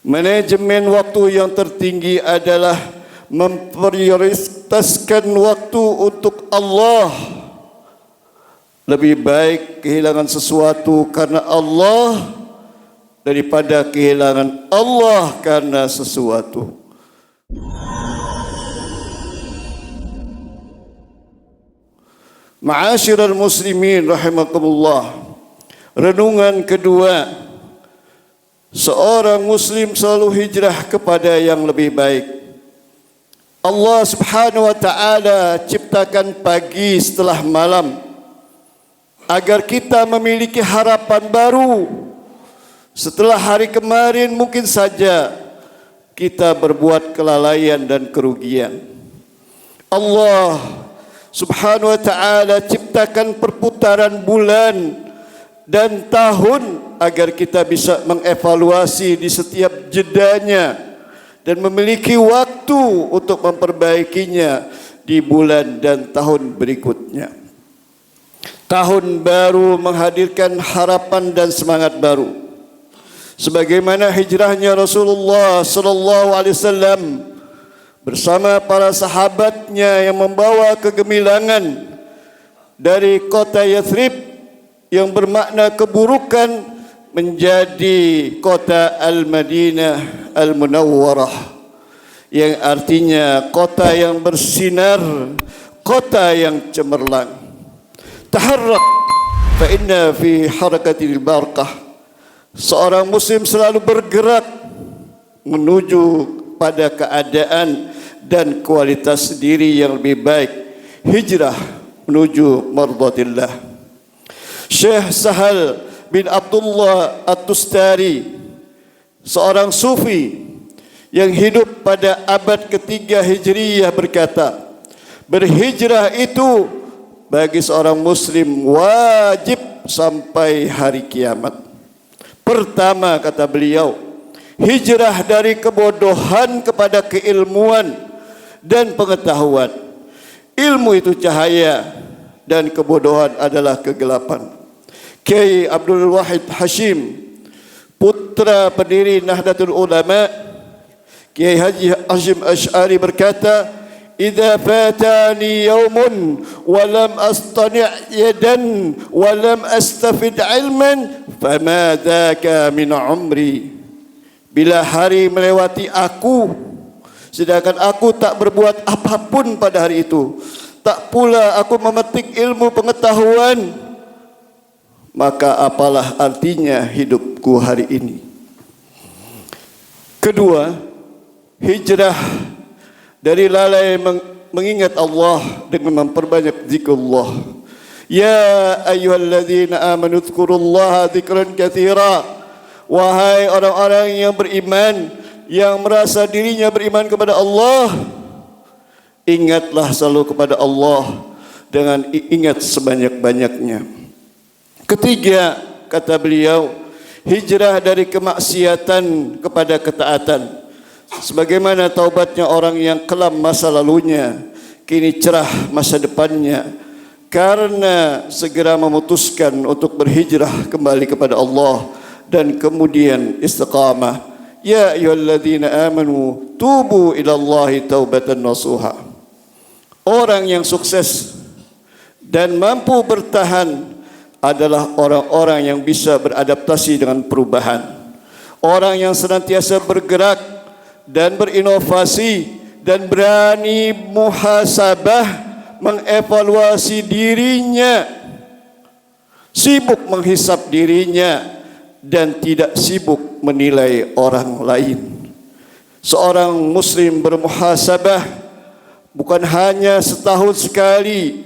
Manajemen waktu yang tertinggi adalah memprioritaskan waktu untuk Allah. Lebih baik kehilangan sesuatu karena Allah daripada kehilangan Allah karena sesuatu. Ma'asyiral muslimin rahimakumullah. Renungan kedua, seorang muslim selalu hijrah kepada yang lebih baik. Allah Subhanahu wa taala ciptakan pagi setelah malam agar kita memiliki harapan baru. Setelah hari kemarin mungkin saja kita berbuat kelalaian dan kerugian. Allah Subhanahu wa taala ciptakan perputaran bulan dan tahun agar kita bisa mengevaluasi di setiap jedanya dan memiliki waktu untuk memperbaikinya di bulan dan tahun berikutnya. Tahun baru menghadirkan harapan dan semangat baru. Sebagaimana hijrahnya Rasulullah sallallahu alaihi wasallam bersama para sahabatnya yang membawa kegemilangan dari kota Yathrib yang bermakna keburukan menjadi kota Al-Madinah Al-Munawwarah yang artinya kota yang bersinar, kota yang cemerlang. Taharrak fa inna fi harakatil barakah. Seorang muslim selalu bergerak menuju pada keadaan dan kualitas diri yang lebih baik. Hijrah menuju mardhatillah. Syekh Sahal bin Abdullah At-Tustari, seorang sufi yang hidup pada abad ketiga Hijriyah berkata, berhijrah itu bagi seorang muslim wajib sampai hari kiamat. Pertama, kata beliau, hijrah dari kebodohan kepada keilmuan dan pengetahuan. Ilmu itu cahaya dan kebodohan adalah kegelapan. Kiai Abdul Wahid Hashim, putra pendiri Nahdlatul Ulama, Kiai Haji Hashim Asy'ari berkata, "Idza fatani yawmun wa lam astani' yadan wa lam astafid 'ilman fama dzaka min 'umri." Bila hari melewati aku sedangkan aku tak berbuat apapun pada hari itu, tak pula aku memetik ilmu pengetahuan, maka apalah artinya hidupku hari ini. Kedua, hijrah dari lalai mengingat Allah dengan memperbanyak zikrullah. Ya ayyuhalladzina amanu dzkurullaha dzikran katsira. Wahai orang-orang yang beriman, yang merasa dirinya beriman kepada Allah, ingatlah selalu kepada Allah dengan ingat sebanyak-banyaknya. Ketiga, kata beliau, hijrah dari kemaksiatan kepada ketaatan. Sebagaimana taubatnya orang yang kelam masa lalunya, kini cerah masa depannya, karena segera memutuskan untuk berhijrah kembali kepada Allah dan kemudian istiqamah. Ya ayyuhalladzina amanu tubu ilallahi taubatan nasuha. Orang yang sukses dan mampu bertahan adalah orang-orang yang bisa beradaptasi dengan perubahan. Orang yang senantiasa bergerak dan berinovasi dan berani muhasabah, mengevaluasi dirinya, sibuk menghisap dirinya dan tidak sibuk menilai orang lain. Seorang muslim bermuhasabah bukan hanya setahun sekali,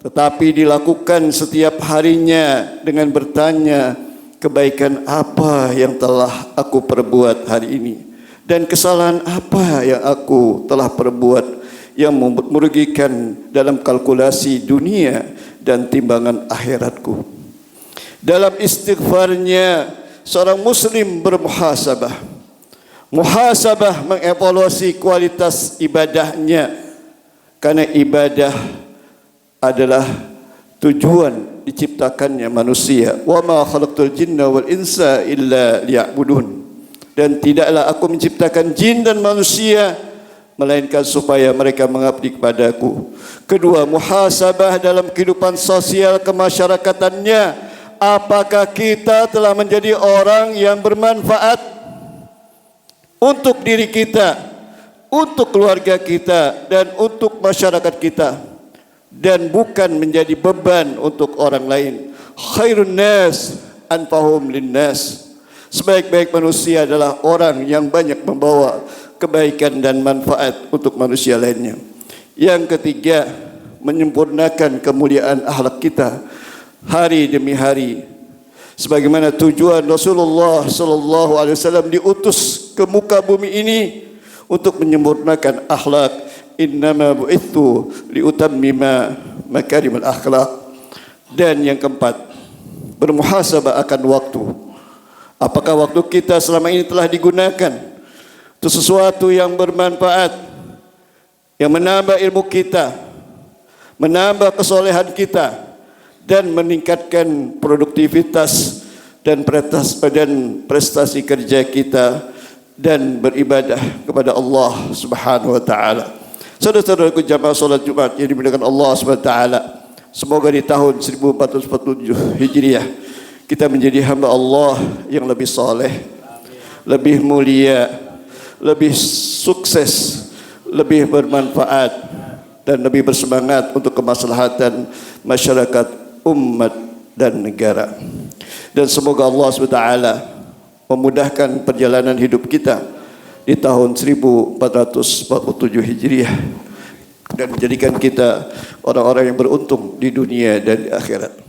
tetapi dilakukan setiap harinya dengan bertanya, kebaikan apa yang telah aku perbuat hari ini dan kesalahan apa yang aku telah perbuat yang merugikan dalam kalkulasi dunia dan timbangan akhiratku. Dalam istighfarnya, seorang muslim bermuhasabah. Muhasabah mengevaluasi kualitas ibadahnya, karena ibadah adalah tujuan diciptakannya manusia. Wa ma khalaqtul jinna wal insa illa liya'budun. dan tidaklah aku menciptakan jin dan manusia melainkan supaya mereka mengabdi kepadaku. Kedua, muhasabah dalam kehidupan sosial kemasyarakatannya. Apakah kita telah menjadi orang yang bermanfaat untuk diri kita, untuk keluarga kita, dan untuk masyarakat kita, dan bukan menjadi beban untuk orang lain. Khairun nas anfahum linnas. Sebaik-baik manusia adalah orang yang banyak membawa kebaikan dan manfaat untuk manusia lainnya. Yang ketiga, menyempurnakan kemuliaan akhlak kita hari demi hari. Sebagaimana tujuan Rasulullah sallallahu alaihi wasallam diutus ke muka bumi ini untuk menyempurnakan akhlak. Innama bu'ithu liutammima makarimul akhlak. Dan yang keempat, bermuhasabah akan waktu. Apakah waktu kita selama ini telah digunakan untuk sesuatu yang bermanfaat, yang menambah ilmu kita, menambah kesolehan kita, dan meningkatkan produktivitas dan prestasi kerja kita, dan beribadah kepada Allah Subhanahu wa taala. Saudara-saudaraku jamaah salat Jumat yang dimuliakan Allah Subhanahu wa taala, semoga di tahun 1447 Hijriah kita menjadi hamba Allah yang lebih soleh, lebih mulia, lebih sukses, lebih bermanfaat, dan lebih bersemangat untuk kemaslahatan masyarakat, umat, dan negara. Dan semoga Allah SWT memudahkan perjalanan hidup kita di tahun 1447 Hijriah dan menjadikan kita orang-orang yang beruntung di dunia dan di akhirat.